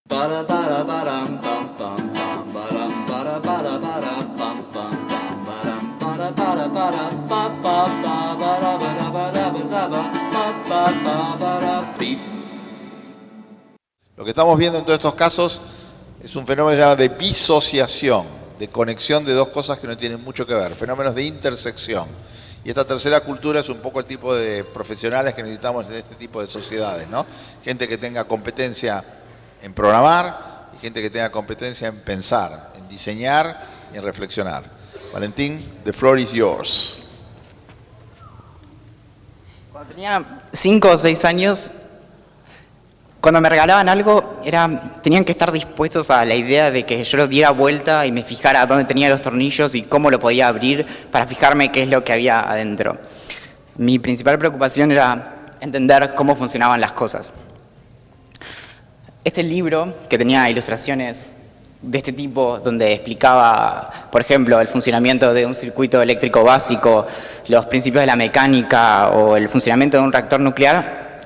Lo que estamos viendo en todos estos casos es un fenómeno llamado de disociación, de conexión de dos cosas que no tienen mucho que ver, fenómenos de intersección. Y esta tercera cultura es un poco el tipo de profesionales que necesitamos en este tipo de sociedades, ¿no? Gente que tenga competencia en programar y gente que tenga competencia en pensar, en diseñar y en reflexionar. Valentín, the floor is yours. Cuando tenía 5 o 6 años, cuando me regalaban algo, tenían que estar dispuestos a la idea de que yo lo diera vuelta y me fijara dónde tenía los tornillos y cómo lo podía abrir para fijarme qué es lo que había adentro. Mi principal preocupación era entender cómo funcionaban las cosas. Este libro, que tenía ilustraciones de este tipo, donde explicaba, por ejemplo, el funcionamiento de un circuito eléctrico básico, los principios de la mecánica o el funcionamiento de un reactor nuclear,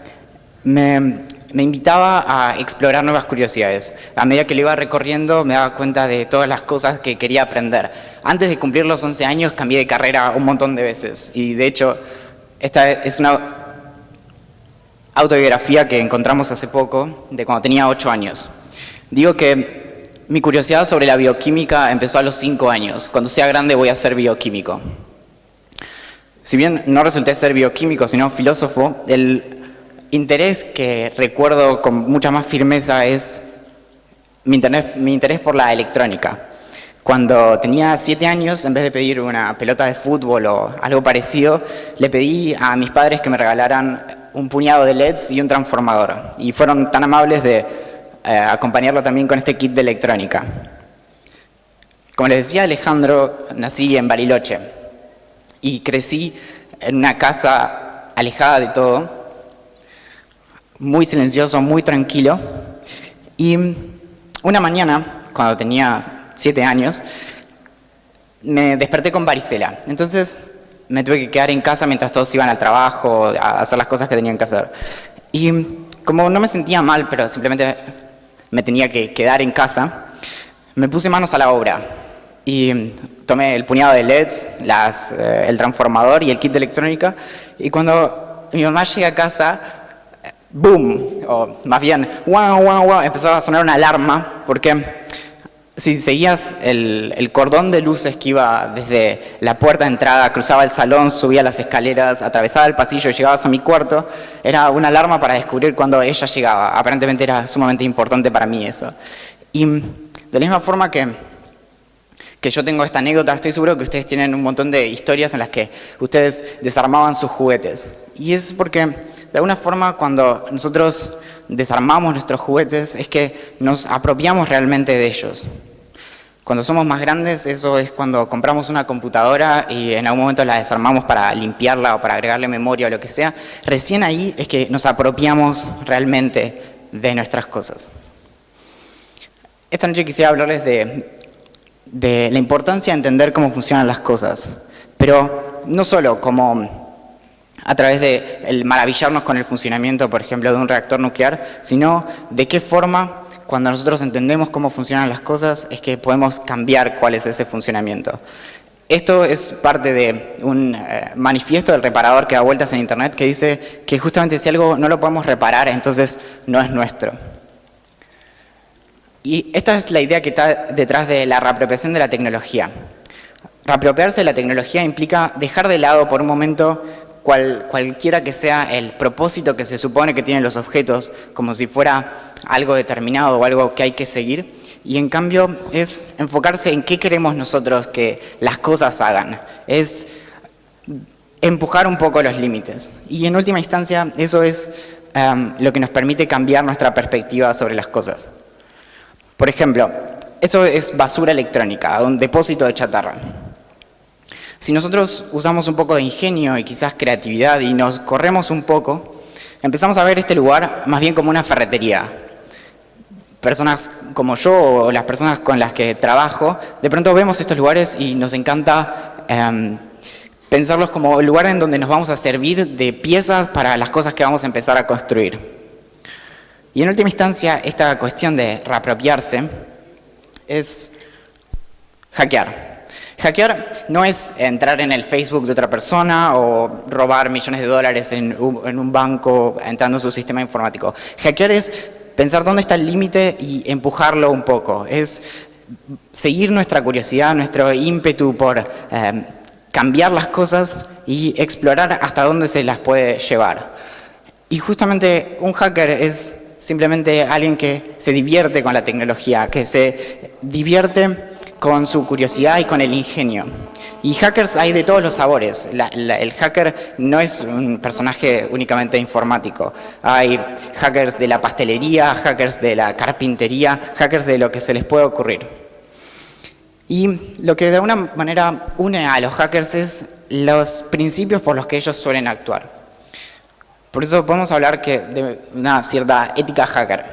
me invitaba a explorar nuevas curiosidades. A medida que lo iba recorriendo me daba cuenta de todas las cosas que quería aprender. Antes de cumplir los 11 años cambié de carrera un montón de veces y de hecho esta es una autobiografía que encontramos hace poco de cuando tenía 8 años. Digo que mi curiosidad sobre la bioquímica empezó a los 5 años. Cuando sea grande voy a ser bioquímico. Si bien no resulté ser bioquímico sino filósofo, el interés que recuerdo con mucha más firmeza es mi interés por la electrónica. Cuando tenía 7 años, en vez de pedir una pelota de fútbol o algo parecido, le pedí a mis padres que me regalaran un puñado de LEDs y un transformador. Y fueron tan amables de acompañarlo también con este kit de electrónica. Como les decía Alejandro, nací en Bariloche y crecí en una casa alejada de todo, muy silencioso, muy tranquilo. Y una mañana, cuando tenía 7 años, me desperté con varicela. Entonces me tuve que quedar en casa mientras todos iban al trabajo, a hacer las cosas que tenían que hacer. Y como no me sentía mal, pero simplemente me tenía que quedar en casa, me puse manos a la obra. Y tomé el puñado de LEDs, el transformador y el kit de electrónica. Y cuando mi mamá llega a casa, ¡boom! O más bien, ¡guau, guau, guau! Empezaba a sonar una alarma, porque si seguías el cordón de luces que iba desde la puerta de entrada, cruzaba el salón, subía las escaleras, atravesaba el pasillo y llegabas a mi cuarto, era una alarma para descubrir cuando ella llegaba. Aparentemente era sumamente importante para mí eso. Y de la misma forma que yo tengo esta anécdota, estoy seguro que ustedes tienen un montón de historias en las que ustedes desarmaban sus juguetes. Y es porque, de alguna forma, cuando nosotros desarmamos nuestros juguetes, es que nos apropiamos realmente de ellos. Cuando somos más grandes, eso es cuando compramos una computadora y en algún momento la desarmamos para limpiarla o para agregarle memoria o lo que sea. Recién ahí es que nos apropiamos realmente de nuestras cosas. Esta noche quisiera hablarles de la importancia de entender cómo funcionan las cosas, pero no solo como a través de el maravillarnos con el funcionamiento, por ejemplo, de un reactor nuclear, sino de qué forma, cuando nosotros entendemos cómo funcionan las cosas, es que podemos cambiar cuál es ese funcionamiento. Esto es parte de un manifiesto del reparador que da vueltas en internet que dice que justamente si algo no lo podemos reparar, entonces no es nuestro. Y esta es la idea que está detrás de la reapropiación de la tecnología. Reapropiarse de la tecnología implica dejar de lado por un momento cualquiera que sea el propósito que se supone que tienen los objetos, como si fuera algo determinado o algo que hay que seguir, y en cambio es enfocarse en qué queremos nosotros que las cosas hagan. Es empujar un poco los límites. Y en última instancia, eso es lo que nos permite cambiar nuestra perspectiva sobre las cosas. Por ejemplo, eso es basura electrónica, un depósito de chatarra. Si nosotros usamos un poco de ingenio y quizás creatividad y nos corremos un poco, empezamos a ver este lugar más bien como una ferretería. Personas como yo o las personas con las que trabajo, de pronto vemos estos lugares y nos encanta pensarlos como el lugar en donde nos vamos a servir de piezas para las cosas que vamos a empezar a construir. Y en última instancia, esta cuestión de reapropiarse es hackear. Hackear no es entrar en el Facebook de otra persona o robar millones de dólares en un banco entrando en su sistema informático. Hackear es pensar dónde está el límite y empujarlo un poco. Es seguir nuestra curiosidad, nuestro ímpetu por cambiar las cosas y explorar hasta dónde se las puede llevar. Y justamente un hacker es simplemente alguien que se divierte con la tecnología, que se divierte con su curiosidad y con el ingenio. Y hackers hay de todos los sabores. El hacker no es un personaje únicamente informático. Hay hackers de la pastelería, hackers de la carpintería, hackers de lo que se les puede ocurrir. Y lo que de alguna manera une a los hackers es los principios por los que ellos suelen actuar. Por eso podemos hablar de una cierta ética hacker.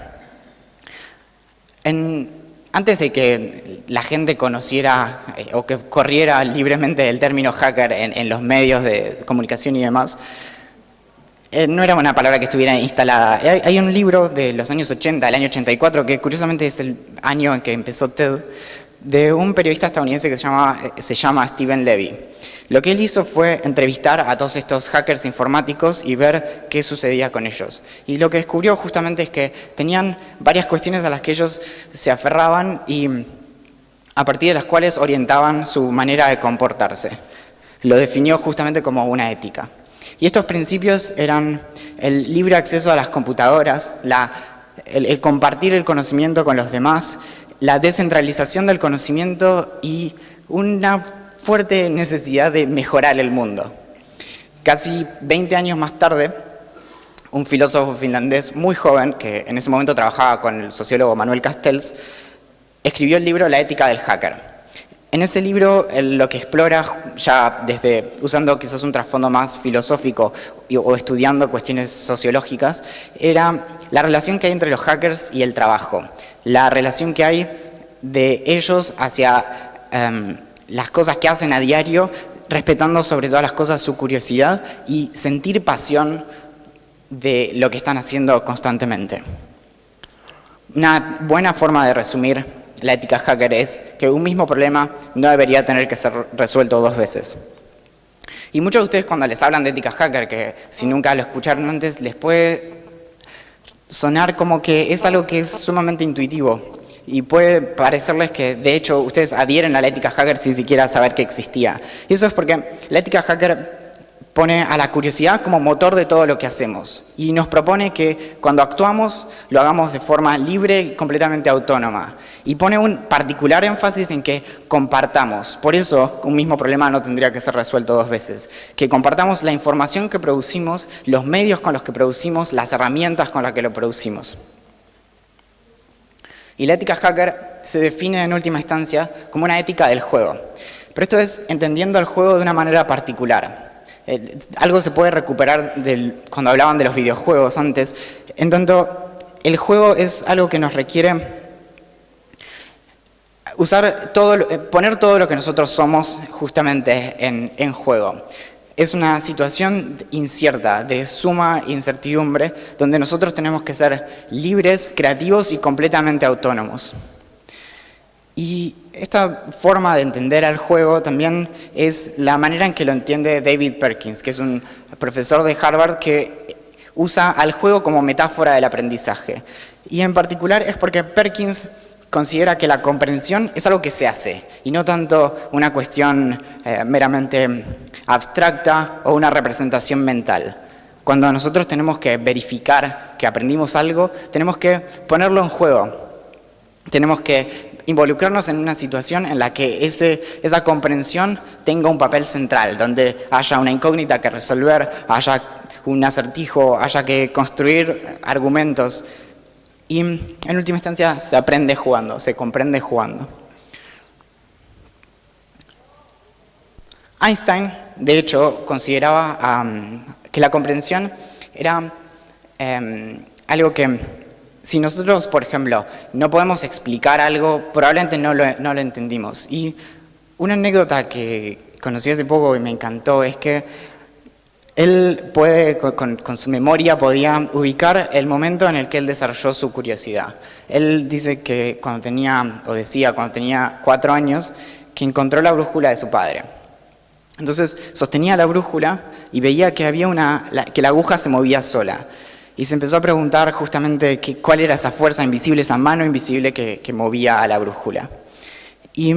Antes de que la gente conociera o que corriera libremente el término hacker en los medios de comunicación y demás, no era una palabra que estuviera instalada. Hay un libro de los años 80, el año 84, que curiosamente es el año en que empezó TED, de un periodista estadounidense que se llama Steven Levy. Lo que él hizo fue entrevistar a todos estos hackers informáticos y ver qué sucedía con ellos. Y lo que descubrió justamente es que tenían varias cuestiones a las que ellos se aferraban y a partir de las cuales orientaban su manera de comportarse. Lo definió justamente como una ética. Y estos principios eran el libre acceso a las computadoras, el compartir el conocimiento con los demás, la descentralización del conocimiento y una fuerte necesidad de mejorar el mundo. Casi 20 años más tarde, un filósofo finlandés muy joven, que en ese momento trabajaba con el sociólogo Manuel Castells, escribió el libro La ética del hacker. En ese libro lo que explora, ya desde usando quizás un trasfondo más filosófico o estudiando cuestiones sociológicas, era la relación que hay entre los hackers y el trabajo, la relación que hay de ellos hacia las cosas que hacen a diario, respetando sobre todas las cosas su curiosidad y sentir pasión de lo que están haciendo constantemente. Una buena forma de resumir la ética hacker es que un mismo problema no debería tener que ser resuelto dos veces. Y muchos de ustedes cuando les hablan de ética hacker, que si nunca lo escucharon antes, les puede sonar como que es algo que es sumamente intuitivo. Y puede parecerles que, de hecho, ustedes adhieren a la ética hacker sin siquiera saber que existía. Y eso es porque la ética hacker pone a la curiosidad como motor de todo lo que hacemos. Y nos propone que cuando actuamos, lo hagamos de forma libre y completamente autónoma. Y pone un particular énfasis en que compartamos. Por eso, un mismo problema no tendría que ser resuelto dos veces. Que compartamos la información que producimos, los medios con los que producimos, las herramientas con las que lo producimos. Y la ética hacker se define en última instancia como una ética del juego. Pero esto es entendiendo el juego de una manera particular. Algo se puede recuperar cuando hablaban de los videojuegos antes, en tanto el juego es algo que nos requiere poner todo lo que nosotros somos justamente en juego. Es una situación incierta, de suma incertidumbre, donde nosotros tenemos que ser libres, creativos y completamente autónomos. Y esta forma de entender al juego también es la manera en que lo entiende David Perkins, que es un profesor de Harvard que usa al juego como metáfora del aprendizaje. Y en particular es porque Perkins considera que la comprensión es algo que se hace y no tanto una cuestión meramente abstracta o una representación mental. Cuando nosotros tenemos que verificar que aprendimos algo, tenemos que ponerlo en juego. Tenemos que involucrarnos en una situación en la que esa comprensión tenga un papel central, donde haya una incógnita que resolver, haya un acertijo, haya que construir argumentos. Y en última instancia se aprende jugando, se comprende jugando. Einstein, de hecho, consideraba que la comprensión era algo que, si nosotros, por ejemplo, no podemos explicar algo, probablemente no lo entendimos. Y una anécdota que conocí hace poco y me encantó es que Él puede, con su memoria, podía ubicar el momento en el que él desarrolló su curiosidad. Él dice que cuando tenía 4 años, que encontró la brújula de su padre. Entonces sostenía la brújula y veía que que la aguja se movía sola. Y se empezó a preguntar justamente cuál era esa fuerza invisible, esa mano invisible que movía a la brújula. Y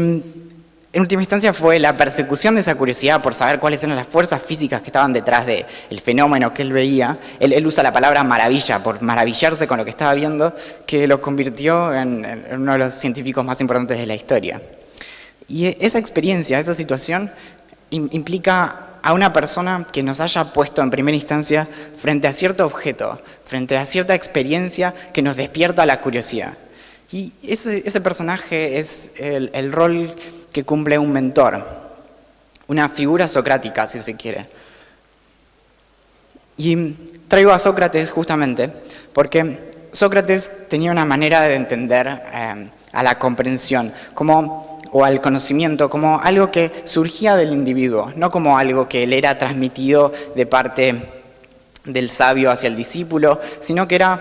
en última instancia fue la persecución de esa curiosidad por saber cuáles eran las fuerzas físicas que estaban detrás del fenómeno que él veía. Él usa la palabra maravilla, por maravillarse con lo que estaba viendo, que lo convirtió en uno de los científicos más importantes de la historia. Y esa experiencia, esa situación, implica a una persona que nos haya puesto en primera instancia frente a cierto objeto, frente a cierta experiencia que nos despierta la curiosidad. Y ese personaje es el rol que cumple un mentor, una figura socrática, si se quiere. Y traigo a Sócrates justamente porque Sócrates tenía una manera de entender a la comprensión o al conocimiento como algo que surgía del individuo, no como algo que le era transmitido de parte del sabio hacia el discípulo, sino que era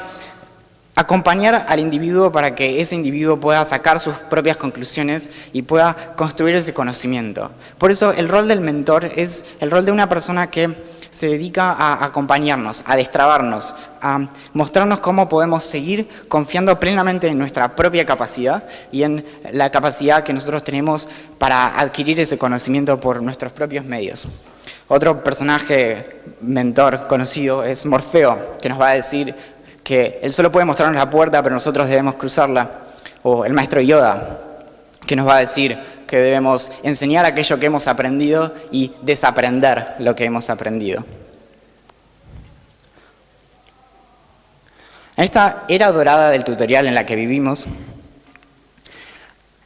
acompañar al individuo para que ese individuo pueda sacar sus propias conclusiones y pueda construir ese conocimiento. Por eso el rol del mentor es el rol de una persona que se dedica a acompañarnos, a destrabarnos, a mostrarnos cómo podemos seguir confiando plenamente en nuestra propia capacidad y en la capacidad que nosotros tenemos para adquirir ese conocimiento por nuestros propios medios. Otro personaje mentor conocido es Morfeo, que nos va a decir que él solo puede mostrarnos la puerta, pero nosotros debemos cruzarla. O el maestro Yoda, que nos va a decir que debemos enseñar aquello que hemos aprendido y desaprender lo que hemos aprendido. En esta era dorada del tutorial en la que vivimos,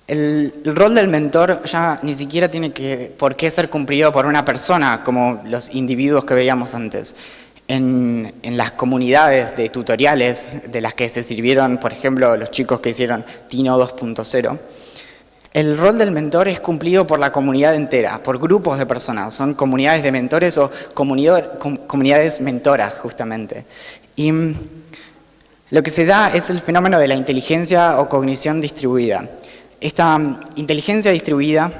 el rol del mentor ya ni siquiera tiene por qué ser cumplido por una persona como los individuos que veíamos antes. En las comunidades de tutoriales de las que se sirvieron, por ejemplo, los chicos que hicieron Tino 2.0, el rol del mentor es cumplido por la comunidad entera, por grupos de personas. Son comunidades de mentores o comunidades mentoras, justamente. Y lo que se da es el fenómeno de la inteligencia o cognición distribuida. Esta inteligencia distribuida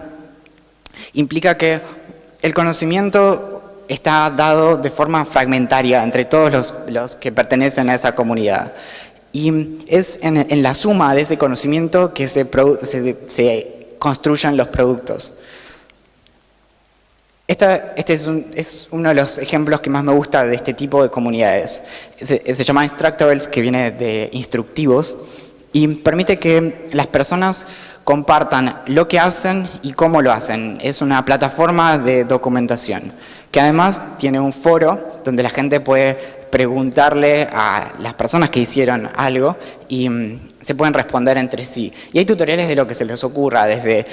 implica que el conocimiento está dado de forma fragmentaria entre todos los que pertenecen a esa comunidad. Y es en la suma de ese conocimiento que se construyen los productos. Este es uno de los ejemplos que más me gusta de este tipo de comunidades. Se llama Instructables, que viene de instructivos, y permite que las personas compartan lo que hacen y cómo lo hacen. Es una plataforma de documentación, que además tiene un foro donde la gente puede preguntarle a las personas que hicieron algo y se pueden responder entre sí. Y hay tutoriales de lo que se les ocurra, desde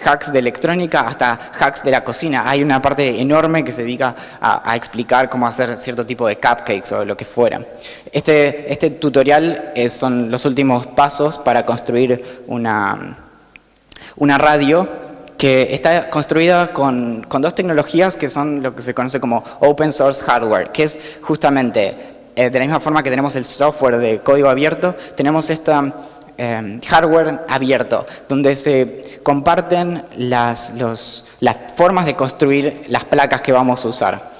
hacks de electrónica hasta hacks de la cocina. Hay una parte enorme que se dedica a explicar cómo hacer cierto tipo de cupcakes o lo que fuera. Este tutorial son los últimos pasos para construir una radio que está construida con dos tecnologías que son lo que se conoce como Open Source Hardware, que es justamente, de la misma forma que tenemos el software de código abierto, tenemos esta hardware abierto, donde se comparten las formas de construir las placas que vamos a usar.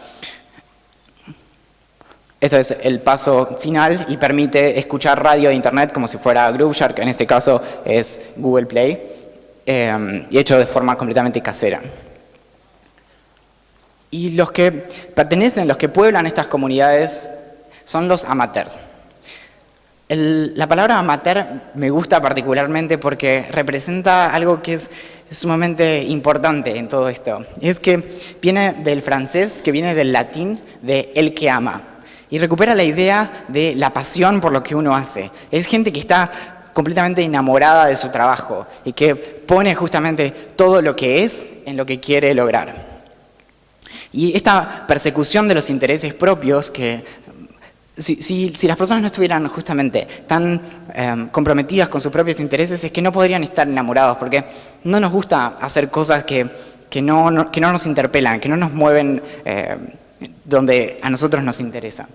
Esto es el paso final y permite escuchar radio e internet como si fuera Grooveshark, que en este caso es Google Play. Y hecho de forma completamente casera. Y los que pueblan estas comunidades son los amateurs. La palabra amateur me gusta particularmente porque representa algo que es sumamente importante en todo esto. Es que viene del francés, que viene del latín, de el que ama. Y recupera la idea de la pasión por lo que uno hace. Es gente que está completamente enamorada de su trabajo y que pone justamente todo lo que es en lo que quiere lograr. Y esta persecución de los intereses propios, que si las personas no estuvieran justamente tan comprometidas con sus propios intereses, es que no podrían estar enamorados, porque no nos gusta hacer cosas que no nos interpelan, que no nos mueven donde a nosotros nos interesa.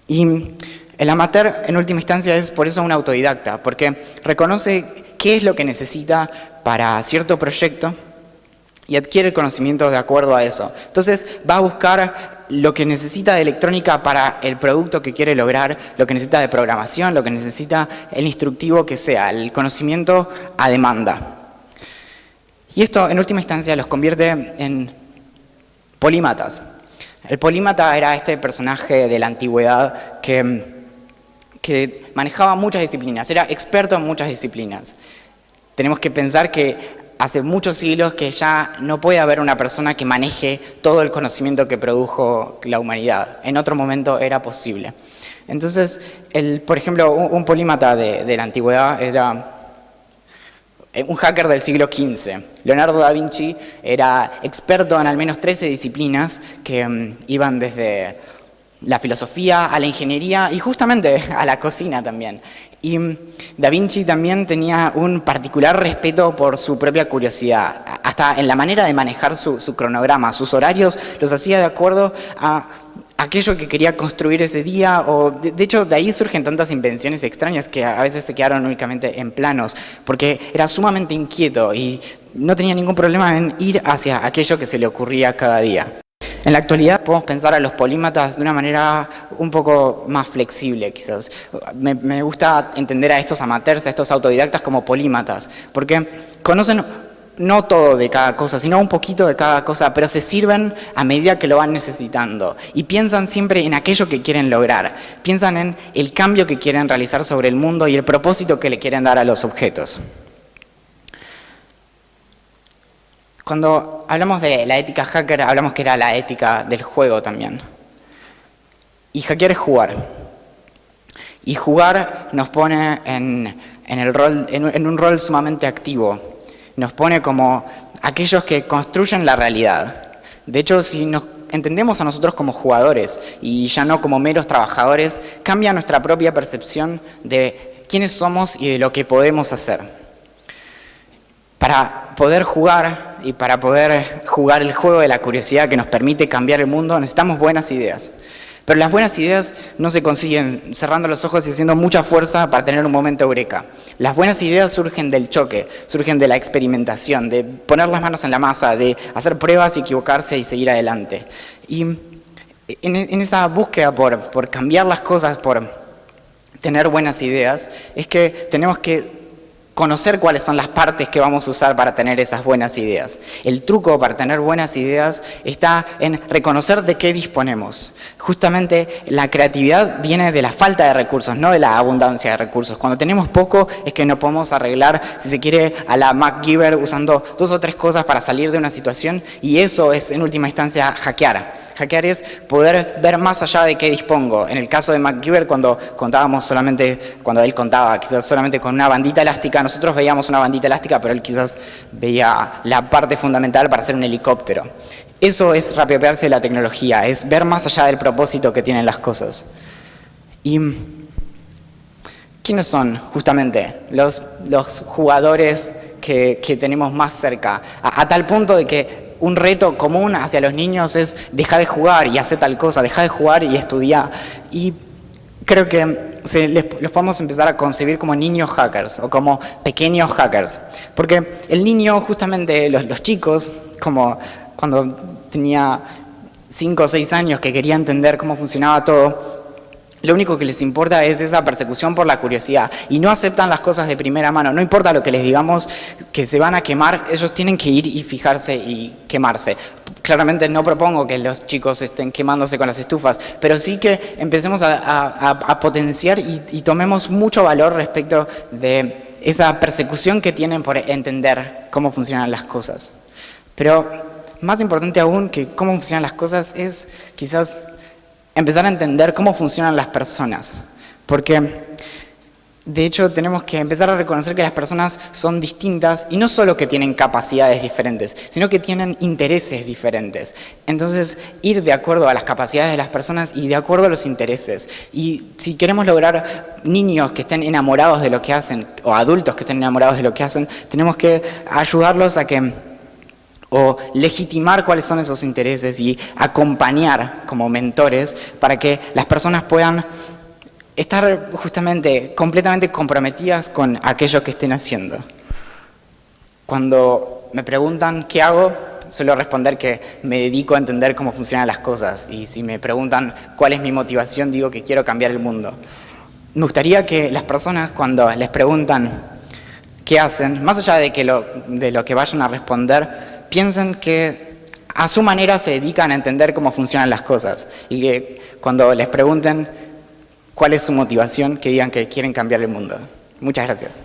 Y el amateur, en última instancia, es por eso un autodidacta, porque reconoce qué es lo que necesita para cierto proyecto y adquiere el conocimiento de acuerdo a eso. Entonces va a buscar lo que necesita de electrónica para el producto que quiere lograr, lo que necesita de programación, lo que necesita el instructivo que sea, el conocimiento a demanda. Y esto, en última instancia, los convierte en polímatas. El polímata era este personaje de la antigüedad que manejaba muchas disciplinas, era experto en muchas disciplinas. Tenemos que pensar que hace muchos siglos que ya no puede haber una persona que maneje todo el conocimiento que produjo la humanidad. En otro momento era posible. Entonces, por ejemplo, un polímata de la antigüedad era un hacker del siglo XV. Leonardo da Vinci era experto en al menos 13 disciplinas que iban desde la filosofía a la ingeniería y justamente a la cocina también. Y Da Vinci también tenía un particular respeto por su propia curiosidad. Hasta en la manera de manejar su cronograma, sus horarios, los hacía de acuerdo a aquello que quería construir ese día, o de hecho de ahí surgen tantas invenciones extrañas que a veces se quedaron únicamente en planos, porque era sumamente inquieto y no tenía ningún problema en ir hacia aquello que se le ocurría cada día. En la actualidad podemos pensar a los polímatas de una manera un poco más flexible, quizás. Me gusta entender a estos amateurs, a estos autodidactas como polímatas, porque conocen no todo de cada cosa, sino un poquito de cada cosa, pero se sirven a medida que lo van necesitando y piensan siempre en aquello que quieren lograr, piensan en el cambio que quieren realizar sobre el mundo y el propósito que le quieren dar a los objetos. Cuando hablamos de la ética hacker, hablamos que era la ética del juego también. Y hackear es jugar. Y jugar nos pone en un rol sumamente activo. Nos pone como aquellos que construyen la realidad. De hecho, si nos entendemos a nosotros como jugadores y ya no como meros trabajadores, cambia nuestra propia percepción de quiénes somos y de lo que podemos hacer. Para poder jugar y para poder jugar el juego de la curiosidad que nos permite cambiar el mundo, necesitamos buenas ideas. Pero las buenas ideas no se consiguen cerrando los ojos y haciendo mucha fuerza para tener un momento eureka. Las buenas ideas surgen del choque, surgen de la experimentación, de poner las manos en la masa, de hacer pruebas y equivocarse y seguir adelante. Y en esa búsqueda por cambiar las cosas, por tener buenas ideas, es que tenemos que conocer cuáles son las partes que vamos a usar para tener esas buenas ideas. El truco para tener buenas ideas está en reconocer de qué disponemos. Justamente la creatividad viene de la falta de recursos, no de la abundancia de recursos. Cuando tenemos poco es que no podemos arreglar, si se quiere, a la MacGyver usando 2 o 3 cosas para salir de una situación, y eso es en última instancia hackear. Hackear es poder ver más allá de qué dispongo. En el caso de MacGyver, cuando él contaba, quizás solamente con una bandita elástica, nosotros veíamos una bandita elástica, pero él quizás veía la parte fundamental para hacer un helicóptero. Eso es reapropiarse de la tecnología, es ver más allá del propósito que tienen las cosas. ¿Y quiénes son justamente los jugadores que tenemos más cerca? A tal punto de que un reto común hacia los niños es deja de jugar y hace tal cosa, deja de jugar y estudia. Y creo que los podemos empezar a concebir como niños hackers o como pequeños hackers. Porque el niño, justamente los chicos, como cuando tenía 5 o 6 años que quería entender cómo funcionaba todo, lo único que les importa es esa persecución por la curiosidad y no aceptan las cosas de primera mano. No importa lo que les digamos que se van a quemar, ellos tienen que ir y fijarse y quemarse. Claramente no propongo que los chicos estén quemándose con las estufas, pero sí que empecemos a potenciar y tomemos mucho valor respecto de esa persecución que tienen por entender cómo funcionan las cosas. Pero más importante aún que cómo funcionan las cosas es quizás empezar a entender cómo funcionan las personas, porque de hecho tenemos que empezar a reconocer que las personas son distintas y no solo que tienen capacidades diferentes, sino que tienen intereses diferentes. Entonces, ir de acuerdo a las capacidades de las personas y de acuerdo a los intereses. Y si queremos lograr niños que estén enamorados de lo que hacen o adultos que estén enamorados de lo que hacen, tenemos que ayudarlos a que o legitimar cuáles son esos intereses y acompañar como mentores para que las personas puedan estar justamente completamente comprometidas con aquello que estén haciendo. Cuando me preguntan qué hago, suelo responder que me dedico a entender cómo funcionan las cosas, y si me preguntan cuál es mi motivación, digo que quiero cambiar el mundo. Me gustaría que las personas, cuando les preguntan qué hacen, más allá de lo que vayan a responder, piensen que a su manera se dedican a entender cómo funcionan las cosas, y que cuando les pregunten cuál es su motivación, que digan que quieren cambiar el mundo. Muchas gracias.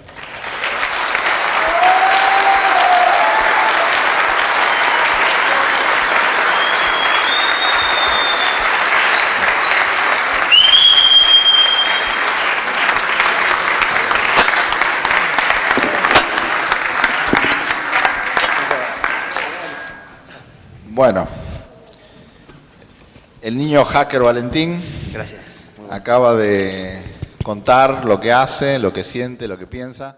Bueno, el niño hacker Valentín Gracias. acaba de contar lo que hace, lo que siente, lo que piensa.